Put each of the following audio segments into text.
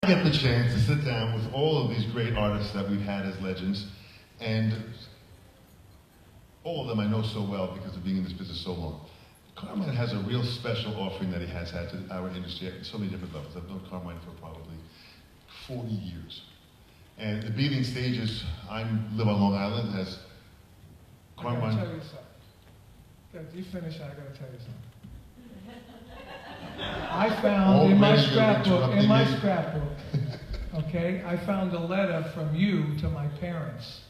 I get the chance to sit down with all of these great artists that we've had as legends, and all of them I know so well because of being in this business so long. Carmine has a real special offering that he has had to our industry at so many different levels. I've known Carmine for probably 40 years. And the Beating Stages, I live on Long Island, has Carmine. I gotta tell you something. Good, you finish, I gotta tell you something. I found in my scrapbook, okay, I found a letter from you to my parents.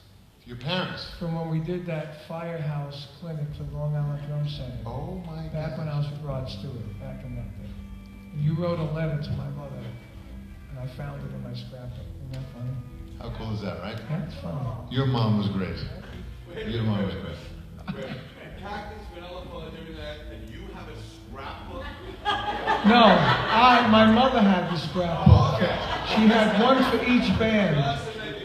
Your parents? From when we did that firehouse clinic for Long Island Drum Center. Oh my God. Back when I was with Rod Stewart, back in that day. And you wrote a letter to my mother, and I found it in my scrapbook. Isn't that funny? How cool is that, right? That's funny. Your mom was great. Your mom was great. Cactus, vanilla color, doing that, and you have a scrapbook? No, my mother had the scrapbook. Oh, okay. She had one for each band.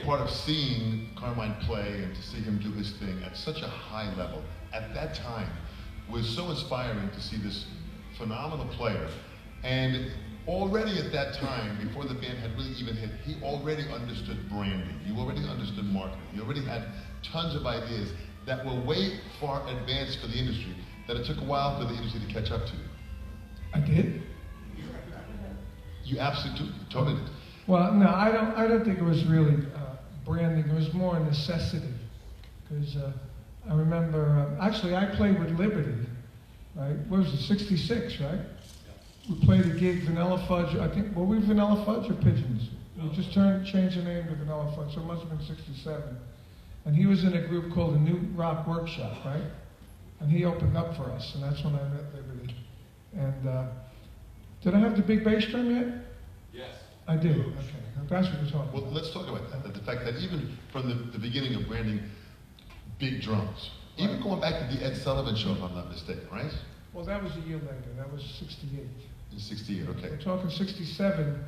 Part of seeing Carmine play and to see him do his thing at such a high level at that time was so inspiring to see this phenomenal player. And already at that time, before the band had really even hit, he already understood branding. He already understood marketing. He already had tons of ideas that were way far advanced for the industry, that it took a while for the industry to catch up to you. I did? You absolutely totally did. Well, no, I don't think it was really branding. It was more a necessity. Because I remember, actually I played with Liberty, right? What was it, 66, right? We played a gig, Vanilla Fudge, I think, were we Vanilla Fudge or Pigeons? We just changed the name to Vanilla Fudge, so it must have been 67. And he was in a group called the New Rock Workshop, right? And he opened up for us, and that's when I met Liberty. And did I have the big bass drum yet? Yes. I did, okay. That's what you're talking Well, about. let's talk about that. The fact that even from the beginning of branding big drums, even going back to the Ed Sullivan show, if I'm not mistaken, right? Well, that was a year later. That was 68. In 68, okay. We're talking 67.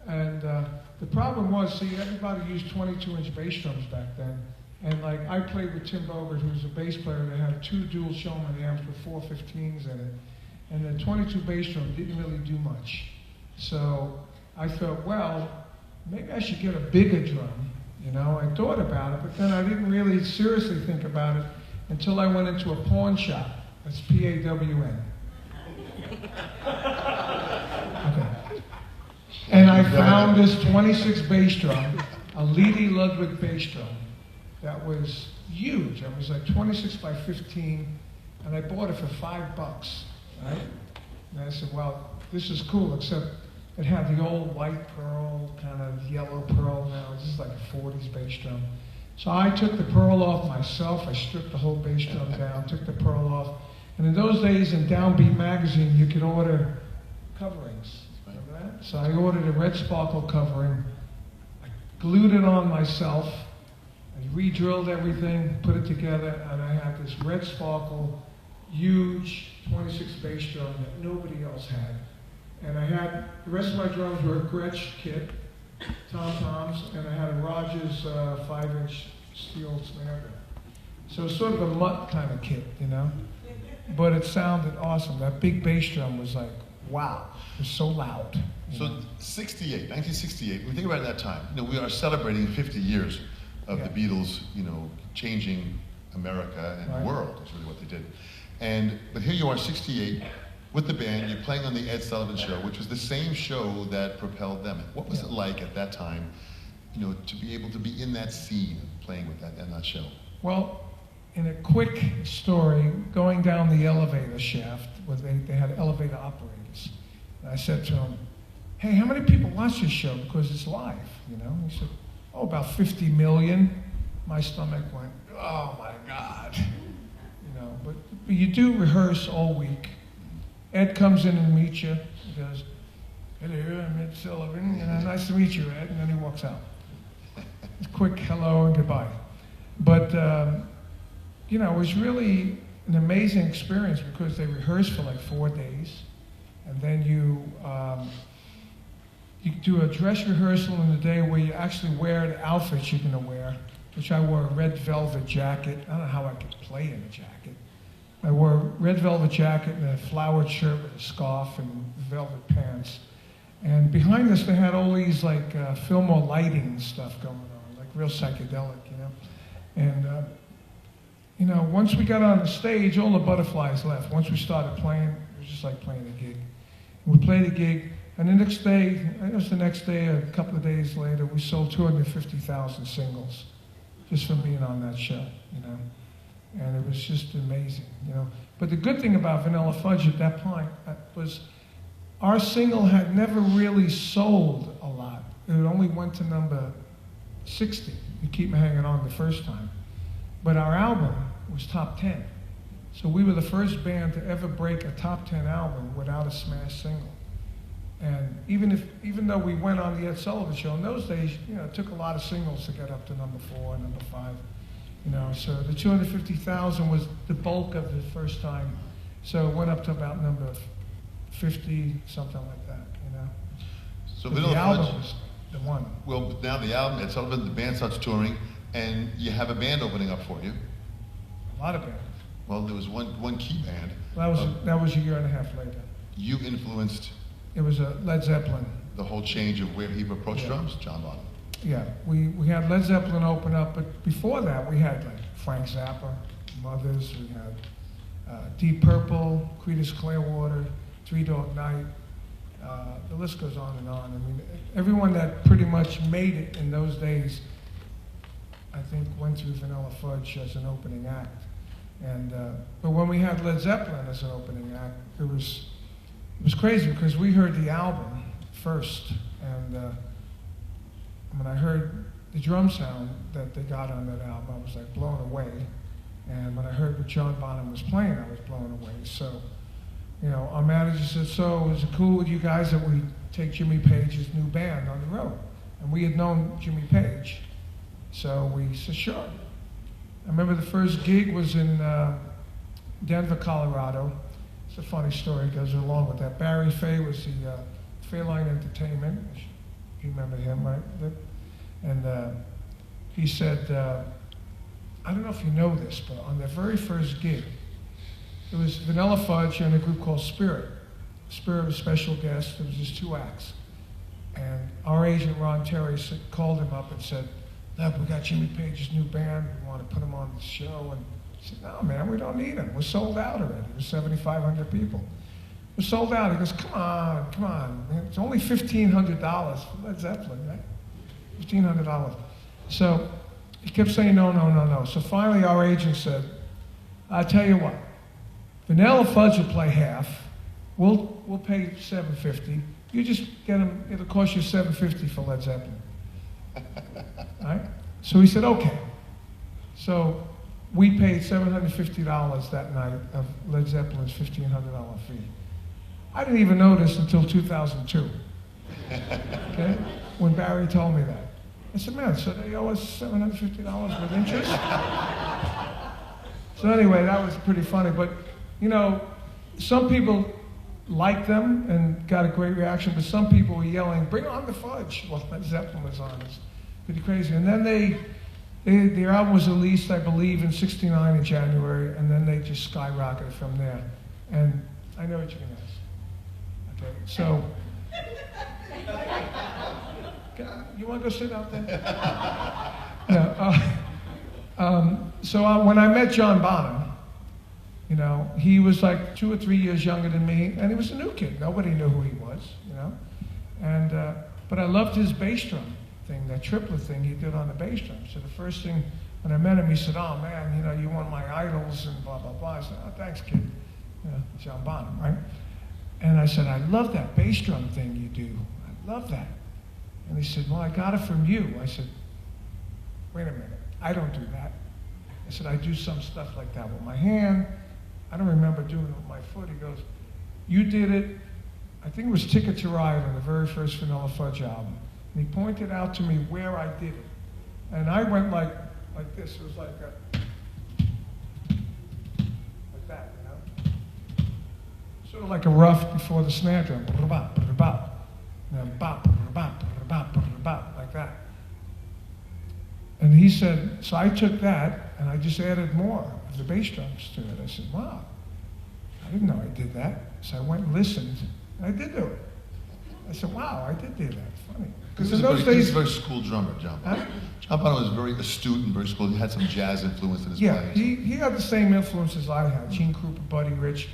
And the problem was, see, everybody used 22-inch bass drums back then. And like, I played with Tim Bogert, who was a bass player that had two dual Showman amps with 415s in it. And the 22 bass drum didn't really do much. So I thought, well, maybe I should get a bigger drum. You know, I thought about it, but then I didn't really seriously think about it until I went into a pawn shop. That's P-A-W-N. Okay. And I found this 26 bass drum, a Lady Ludwig bass drum, that was huge. It was like 26 by 15, and I bought it for $5, right? And I said, well, this is cool, except it had the old white pearl, kind of yellow pearl now. It's just like a 40s bass drum. So I took the pearl off myself. I stripped the whole bass drum down, took the pearl off. And in those days in Downbeat magazine, you could order coverings. Remember that? So I ordered a red sparkle covering. I glued it on myself. I re-drilled everything, put it together, and I had this red sparkle, huge 26 bass drum that nobody else had. And I had, the rest of my drums were a Gretsch kit, tom-toms, and I had a Rogers 5-inch steel snare drum. So it's sort of a mutt kind of kit, you know? But it sounded awesome. That big bass drum was like, wow, it was so loud. So 68, 1968, when we think about that time, you know, we are celebrating 50 years of the Beatles, you know, changing America and the world. That's really what they did. But here you are, 68, with the band. You're playing on the Ed Sullivan show, which was the same show that propelled them. What was it like at that time, you know, to be able to be in that scene, playing with that show? Well, in a quick story, going down the elevator shaft, where they had elevator operators, and I said to him, hey, how many people watch this show? Because it's live, you know? He said, oh, about 50 million. My stomach went, oh my God. You know, but you do rehearse all week. Ed comes in and meets you. He goes, hello, I'm Ed Sullivan. You know, nice to meet you, Ed. And then he walks out. Quick hello and goodbye. But, you know, it was really an amazing experience because they rehearsed for like 4 days. And then you do a dress rehearsal in the day where you actually wear the outfits you're going to wear, which I wore a red velvet jacket. I don't know how I could play in a jacket. I wore a red velvet jacket and a flowered shirt with a scarf and velvet pants. And behind us, they had all these like Fillmore lighting stuff going on, like real psychedelic, you know. And you know, once we got on the stage, all the butterflies left. Once we started playing, it was just like playing a gig. We played a gig, and the next day, it was the next day, a couple of days later, we sold 250,000 singles just from being on that show, you know. And it was just amazing, you know. But the good thing about Vanilla Fudge at that point was our single had never really sold a lot. It only went to number 60. You Keep Me Hanging On the first time. But our album was top 10. So we were the first band to ever break a top 10 album without a smash single. And even though we went on the Ed Sullivan Show, in those days, you know, it took a lot of singles to get up to number 4, number 5. You know, so the 250,000 was the bulk of the first time. So it went up to about number 50, something like that, you know. So but Vanilla the album Fudge, was the one. well, now the album, Ed Sullivan, the band starts touring, and you have a band opening up for you. A lot of bands. Well, there was one key band. That was a year and a half later. You influenced It was a Led Zeppelin. the whole change of where he approached drums, John Bonham. Yeah, we had Led Zeppelin open up, but before that we had like Frank Zappa, Mothers, we had Deep Purple, Creedence Clearwater, Three Dog Night. The list goes on and on. I mean, everyone that pretty much made it in those days, I think, went through Vanilla Fudge as an opening act. And but when we had Led Zeppelin as an opening act, it was crazy because we heard the album first, and when I heard the drum sound that they got on that album, I was like blown away. And when I heard what John Bonham was playing, I was blown away. So, you know, our manager said, "So is it cool with you guys that we take Jimmy Page's new band on the road?" And we had known Jimmy Page, so we said, "Sure." I remember the first gig was in Denver, Colorado. It's a funny story, it goes along with that. Barry Fay was the Fayline Entertainment. You remember him, right? And he said, I don't know if you know this, but on their very first gig, it was Vanilla Fudge and a group called Stewart. Stewart was a special guest. It was just 2 acts. And our agent, Ron Terry, called him up and said, "Look, we got Jimmy Page's new band. We want to put him on the show." And he said, "No, man, we don't need him. We're sold out already. It was 7,500 people. We're sold out." He goes, come on, man. It's only $1,500 for Led Zeppelin, right? $1,500. So he kept saying, no. So finally our agent said, "I'll tell you what, Vanilla Fudge will play half. We'll pay $750. You just get him, it'll cost you $750 for Led Zeppelin." Right? So he said, "Okay." So we paid $750 that night of Led Zeppelin's $1,500 fee. I didn't even notice until 2002, okay, when Barry told me that. I said, "Man, so they owe us $750 with interest?" So anyway, that was pretty funny. But, you know, some people liked them and got a great reaction, but some people were yelling, "Bring on the Fudge," while Led Zeppelin was on. It's pretty crazy. And then their album was released, I believe, in '69 in January, and then they just skyrocketed from there. And I know what you're going to ask. Okay, so, you want to go sit out there? Yeah, so when I met John Bonham, you know, he was like 2 or 3 years younger than me, and he was a new kid. Nobody knew who he was, you know. And but I loved his bass drum thing, that triplet thing he did on the bass drum. So the first thing when I met him, he said, "Oh man, you know, you're one of my idols," and blah blah blah. I said, "Oh, thanks, kid." You know, John Bonham, right? And I said, "I love that bass drum thing you do. I love that." And he said, "Well, I got it from you." I said, "Wait a minute, I don't do that." I said, "I do some stuff like that with my hand. I don't remember doing it with my foot." He goes, "You did it, I think it was Ticket to Ride on the very first Vanilla Fudge album." And he pointed out to me where I did it. And I went like this. It was like that, you know? Sort of like a rough before the snare drum. And then like that. And he said, so I took that and I just added more of the bass drums to it. I said, "Wow, I didn't know I did that." So I went and listened, and I did do it. I said, wow, I did do that. It's funny. Because in he those was days, a very school drummer, John Bonham. John Bonham was very astute and very school. He had some jazz influence in his yeah, playing. he had the same influences I had. Gene Krupa, Buddy Rich,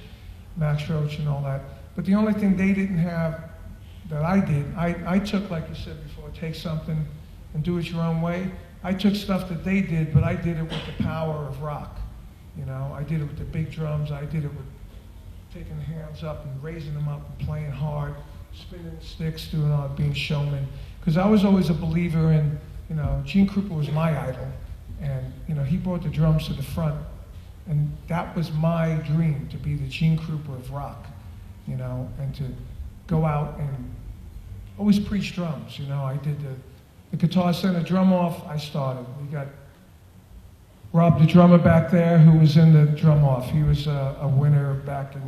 Max Roach, and all that. But the only thing they didn't have that I did, I took, like you said before, take something and do it your own way. I took stuff that they did, but I did it with the power of rock. You know, I did it with the big drums. I did it with taking the hands up and raising them up and playing hard, spinning the sticks, doing all, being showman. Because I was always a believer in, you know, Gene Krupa was my idol, and you know, he brought the drums to the front, and that was my dream, to be the Gene Krupa of rock, you know, and to go out and always preach drums. You know, I did the Guitar Center drum off. I started. We got Rob, the drummer back there, who was in the drum off. He was a winner back in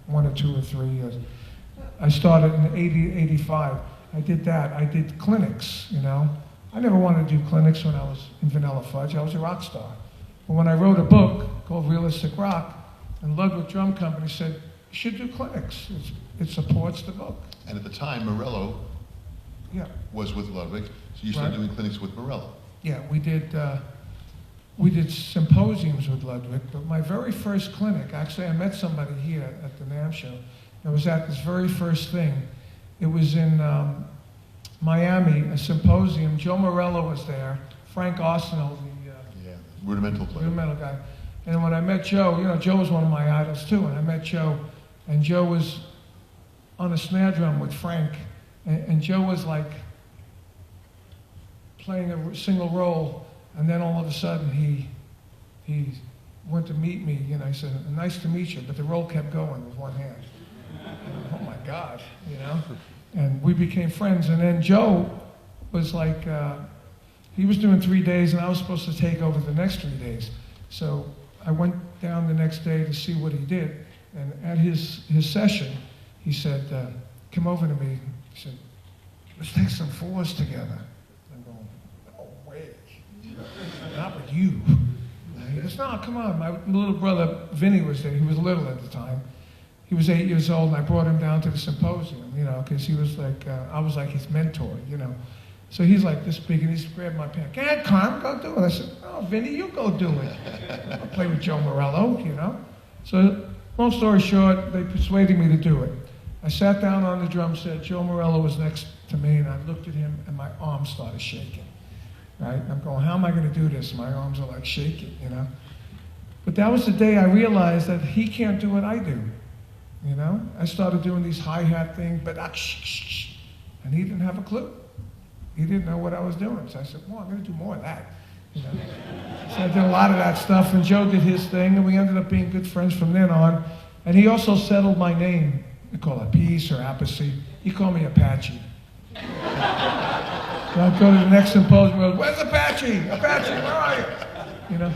1 or 2 or 3 years. I started in 80, 85. I did that. I did clinics, you know. I never wanted to do clinics when I was in Vanilla Fudge. I was a rock star. But when I wrote a book called Realistic Rock, and Ludwig Drum Company said, you should do clinics. It supports the book. And at the time, Morello was with Ludwig, so you started doing clinics with Morello. Yeah, we did symposiums with Ludwig, but my very first clinic, actually I met somebody here at the NAMM show. I was at this very first thing. It was in Miami, a symposium. Joe Morello was there, Frank Arsenal, the rudimental player. Rudimental guy. And when I met Joe, you know, Joe was one of my idols too, and I met Joe, and Joe was on a snare drum with Frank, and Joe was like playing a single roll, and then all of a sudden he went to meet me, you know, he said, nice to meet you, but the roll kept going with one hand. Oh my God, you know? And we became friends, and then Joe was like, he was doing 3 days, and I was supposed to take over the next 3 days. So I went down the next day to see what he did, and at his session, he said, come over to me, he said, let's take some fours together. I'm going, no way, not with you. He goes, no, come on. My little brother, Vinny, was there. He was little at the time. He was 8 years old, and I brought him down to the symposium, you know, because he was like, I was like his mentor, you know. So he's like this big, and he's grabbed my pants. Go ahead, Carm, go do it. I said, oh, Vinny, you go do it. I'll play with Joe Morello, you know. So long story short, they persuaded me to do it. I sat down on the drum set. Joe Morello was next to me, and I looked at him, and my arms started shaking. Right? I'm going, how am I going to do this? My arms are like shaking, you know. But that was the day I realized that he can't do what I do. You know, I started doing these hi-hat things, but and he didn't have a clue. He didn't know what I was doing. So I said, well, I'm going to do more of that. You know? So I did a lot of that stuff, and Joe did his thing, and we ended up being good friends from then on. And he also settled my name. They call it Appice or Appice. He called me Apache. So I'd go to the next symposium, and go, where's Apache? Apache, where are you? You know?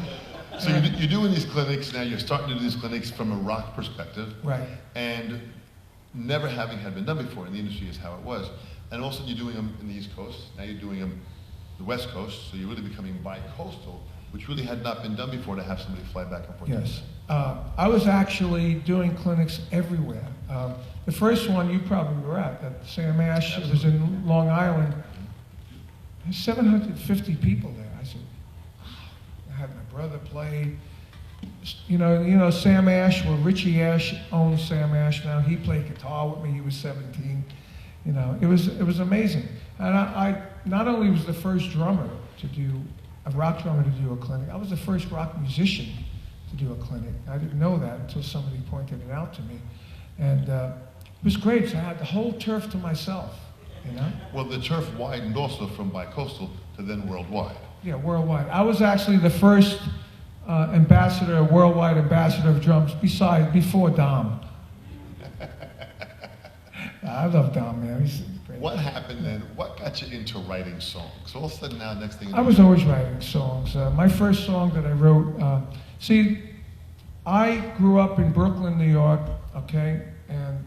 So you're doing these clinics now, you're starting to do these clinics from a rock perspective. Right. And never having had been done before in the industry is how it was. And also you're doing them in the East Coast, now you're doing them the West Coast, so you're really becoming bi-coastal, which really had not been done before to have somebody fly back and forth. Yes. I was actually doing clinics everywhere. The first one you probably were at Sam Ash. It was in Long Island. There's 750 people there. I said, I had my brother play. You know Sam Ash. Well, Richie Ash owns Sam Ash now. He played guitar with me. He was 17. You know, it was amazing. And I not only was the first drummer to do a rock drummer to do a clinic. I was the first rock musician to do a clinic. I didn't know that until somebody pointed it out to me, and it was great. So I had the whole turf to myself. You know. Well, the turf widened also from bi-coastal to then worldwide. Yeah, worldwide. I was actually the first worldwide ambassador of drums, before Dom. I love Dom, man. He's great. What happened then? What got you into writing songs? All of a sudden now, next thing you know, I was always writing songs. My first song that I wrote, I grew up in Brooklyn, New York, okay? And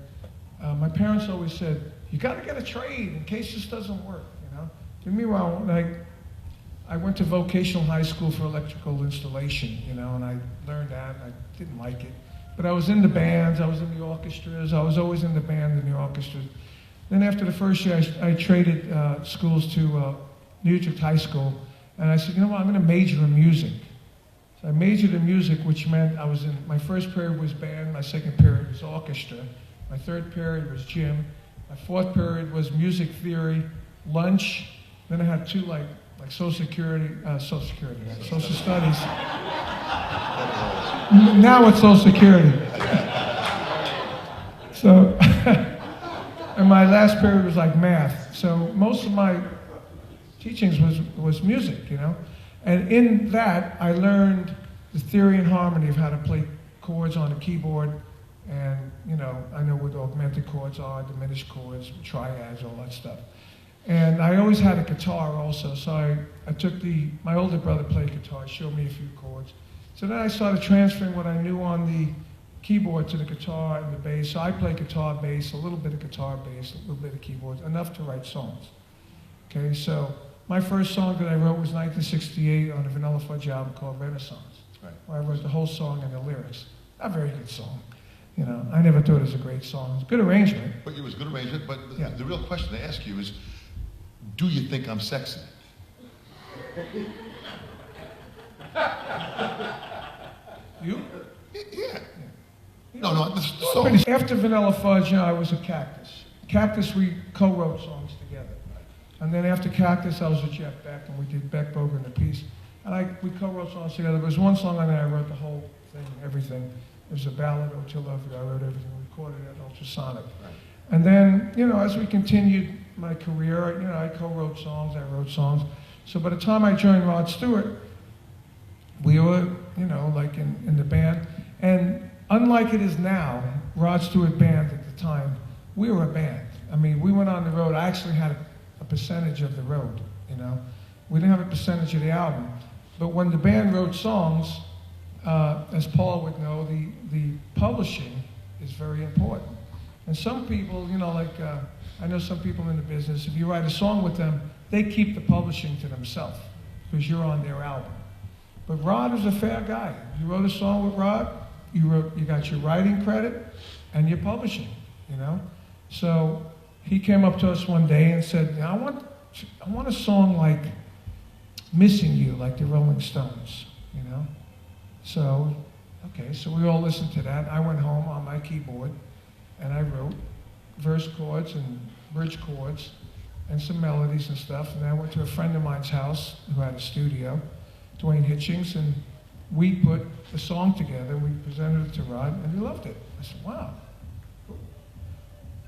my parents always said, you got to get a trade in case this doesn't work, you know? Don't get me wrong, I went to vocational high school for electrical installation, you know, and I learned that, and I didn't like it. But I was in the bands, I was in the orchestras, I was always in the band and the orchestras. Then after the first year, I traded schools to New Utrecht High School, and I said, you know what, I'm going to major in music. So I majored in music, which meant I was in, my first period was band, my second period was orchestra, my third period was gym, my fourth period was music theory, lunch, then I had two like social studies. Now it's social security. So, and my last period was like math. So most of my teachings was music, you know? And in that, I learned the theory and harmony of how to play chords on a keyboard. And, you know, I know what augmented chords are, diminished chords, triads, all that stuff. And I always had a guitar also, so I took my older brother played guitar, showed me a few chords. So then I started transferring what I knew on the keyboard to the guitar and the bass. So I play guitar, bass, a little bit of guitar, bass, a little bit of keyboards, enough to write songs. Okay, so my first song that I wrote was 1968 on a Vanilla Fudge album called Renaissance, right, where I wrote the whole song and the lyrics. A very good song. You know, I never thought it was a great song. It was a good arrangement. But it was a good arrangement, but yeah. The real question I ask you is, do you think I'm sexy? You? Yeah. No, so after Vanilla Fudge, you know, I was a Cactus. Cactus, we co-wrote songs together. And then after Cactus, I was with Jeff Beck, and we did Beck, Boger, and Appice. And we co-wrote songs together. There was one song on there I wrote the whole thing, everything. It was a ballad, Oh To Love You. I wrote everything, recorded it at Ultrasonic. Right. And then, you know, as we continued my career, you know, I co-wrote songs, I wrote songs. So by the time I joined Rod Stewart, we were, you know, like in the band. And unlike it is now, Rod Stewart Band at the time, we were a band. I mean, we went on the road. I actually had a percentage of the road, you know. We didn't have a percentage of the album. But when the band wrote songs, as Paul would know, the publishing is very important. And some people, you know, like, I know some people in the business, if you write a song with them, they keep the publishing to themselves because you're on their album. But Rod is a fair guy. You wrote a song with Rod, you got your writing credit and your publishing, you know? So he came up to us one day and said, I want a song like Missing You, like the Rolling Stones, you know? So, okay, so we all listened to that. I went home on my keyboard and I wrote verse chords and bridge chords and some melodies and stuff. And I went to a friend of mine's house who had a studio, Dwayne Hitchings, and we put the song together. We presented it to Rod, and he loved it. I said, wow.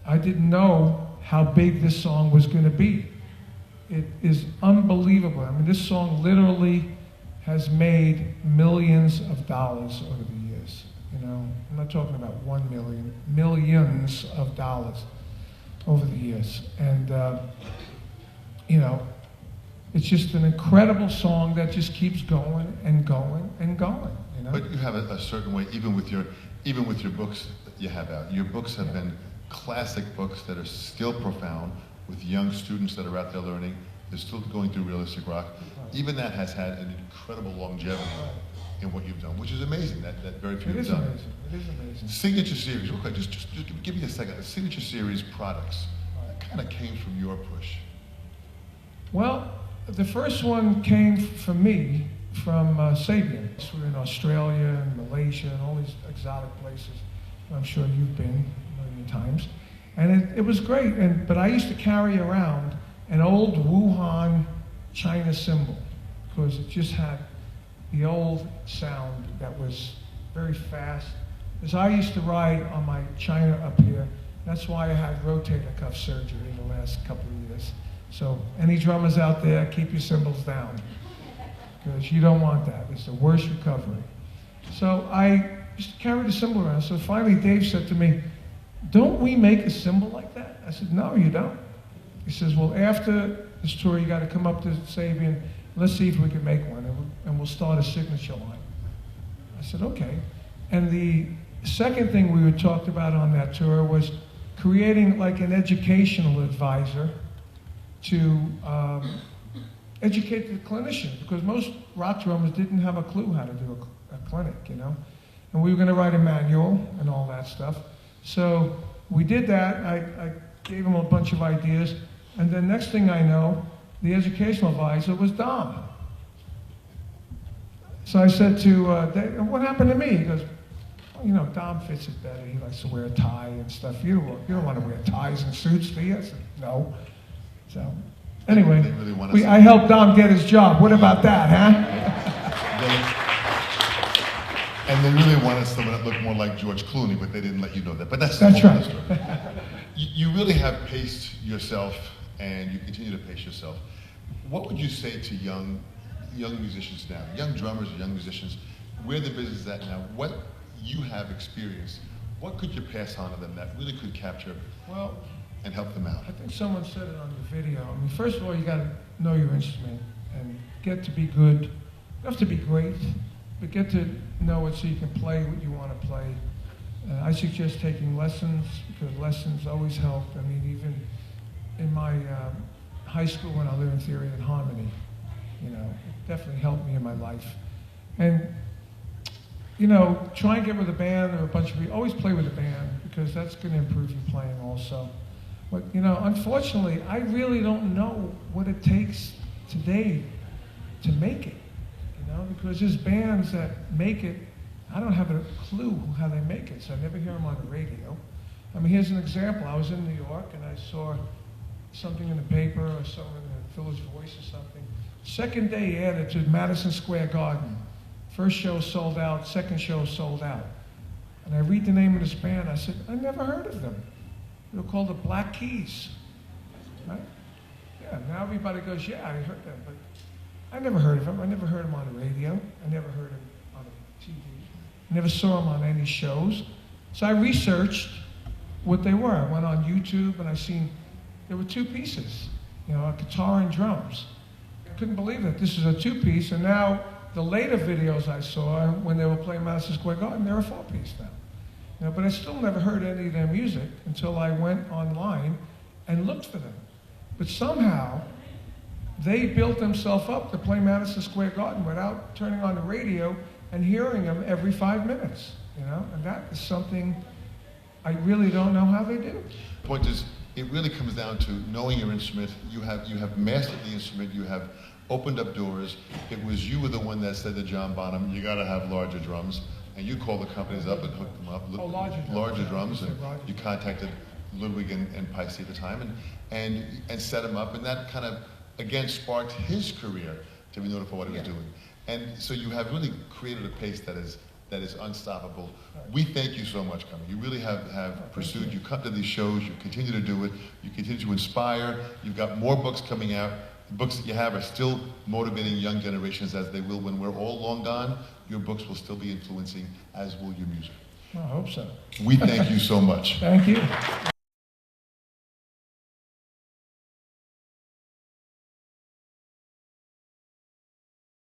I didn't know how big this song was going to be. It is unbelievable. I mean, this song literally has made millions of dollars over the years. You know, I'm not talking about 1 million, millions of dollars over the years. And, you know, it's just an incredible song that just keeps going and going and going, you know? But you have a certain way, even with your books that you have out. Your books have been classic books that are still profound with young students that are out there learning. They're still going through realistic rock. Even that has had an incredible longevity in what you've done, which is amazing, that very few have done. It is amazing. Signature series, real quick, just give me a second. Signature series products, that kind of came from your push. Well, the first one came for me from Sabian. We're in Australia and Malaysia and all these exotic places. I'm sure you've been a million times. And it was great, but I used to carry around an old Wuhan China cymbal because it just had the old sound that was very fast. Because I used to ride on my China up here. That's why I had rotator cuff surgery in the last couple of years. So any drummers out there, keep your cymbals down because you don't want that. It's the worst recovery. So I used to carry the cymbal around. So finally Dave said to me, don't we make a cymbal like that? I said, no, you don't. He says, well, after this tour, you got to come up to Sabian. Let's see if we can make one, and we'll start a signature line. I said, okay. And the second thing we were talked about on that tour was creating like an educational advisor to educate the clinicians, because most rock drummers didn't have a clue how to do a clinic, you know? And we were going to write a manual and all that stuff. So we did that. I gave him a bunch of ideas, and then next thing I know, the educational advisor was Dom. So I said to Dave, what happened to me? He goes, well, you know, Dom fits it better. He likes to wear a tie and stuff. You don't want to wear ties and suits, do you? I said, no. So anyway, really I helped Dom get his job. What about that, huh? And they really wanted someone that looked more like George Clooney, but they didn't let you know that. But that's right. Story. You really have paced yourself, and you continue to pace yourself. What would you say to young musicians now, young drummers or young musicians, where the business is at now, what you have experienced, what could you pass on to them that really could capture and help them out? I think someone said it on the video. I mean, first of all, you got to know your instrument and get to be good. You don't have to be great, but get to know it so you can play what you want to play. I suggest taking lessons, because lessons always help. I mean, even in my high school when I learned theory and harmony, you know, it definitely helped me in my life. And, you know, try and get with a band or a bunch of people. Always play with a band, because that's going to improve your playing also. But, you know, unfortunately, I really don't know what it takes today to make it, you know, because there's bands that make it. I don't have a clue how they make it, so I never hear them on the radio. I mean, here's an example. I was in New York, and I saw something in the paper or something in the Village Voice or something. Second day added to Madison Square Garden. First show sold out, second show sold out. And I read the name of this band, I said, I never heard of them. They were called the Black Keys, right? Yeah, now everybody goes, yeah, I heard them, but I never heard of them. I never heard them on the radio. I never heard them on the TV. I never saw them on any shows. So I researched what they were. I went on YouTube and I seen there were two pieces, you know, a guitar and drums. I couldn't believe it. This is a two-piece, and now the later videos I saw when they were playing Madison Square Garden, they're a four-piece now. You know, but I still never heard any of their music until I went online and looked for them. But somehow, they built themselves up to play Madison Square Garden without turning on the radio and hearing them every 5 minutes, you know? And that is something I really don't know how they do. The point is, it really comes down to knowing your instrument. You have mastered the instrument. You have opened up doors. It was you were the one that said to John Bonham, you got to have larger drums. And you called the companies up and hooked them up. Larger drums. And you contacted Ludwig and Appice at the time and set him up. And that kind of, again, sparked his career to be notified what he was doing. And so you have really created a pace that is unstoppable. We thank you so much, Carmine. You really have pursued. You come to these shows. You continue to do it. You continue to inspire. You've got more books coming out. The books that you have are still motivating young generations, as they will when we're all long gone. Your books will still be influencing, as will your music. I hope so. We thank you so much. Thank you.